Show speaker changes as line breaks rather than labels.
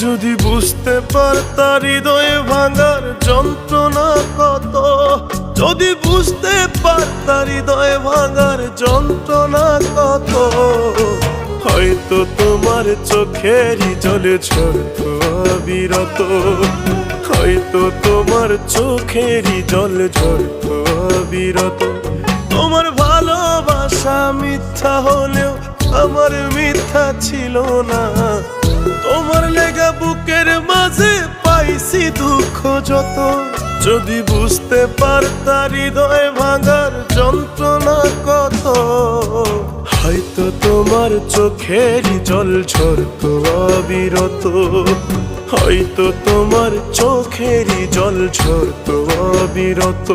যদি বুঝতে পারতা হৃদয় ভাঙার যন্ত্রণা কত, যদি বুঝতে পারতা হৃদয় ভাঙার যন্ত্রণা কত, হয়তো তোমার চোখেরই জলে ঝরতো অবিরত, হয়তো তোমার চোখেরই জল ঝরতো অবিরত। তোমার ভালোবাসা মিথ্যা হলেও আমার মিথ্যা ছিল না, তোমার লেগা বুকের মাঝে পাইছি দুঃখ যত। যদি বুঝতে পারতা হৃদয় ভাঙার যন্ত্রণা কত, হয়তো তোমার চোখেরই জল ঝরতো অবিরত, হয়তো তোমার চোখেরই জল ঝরতো অবিরত।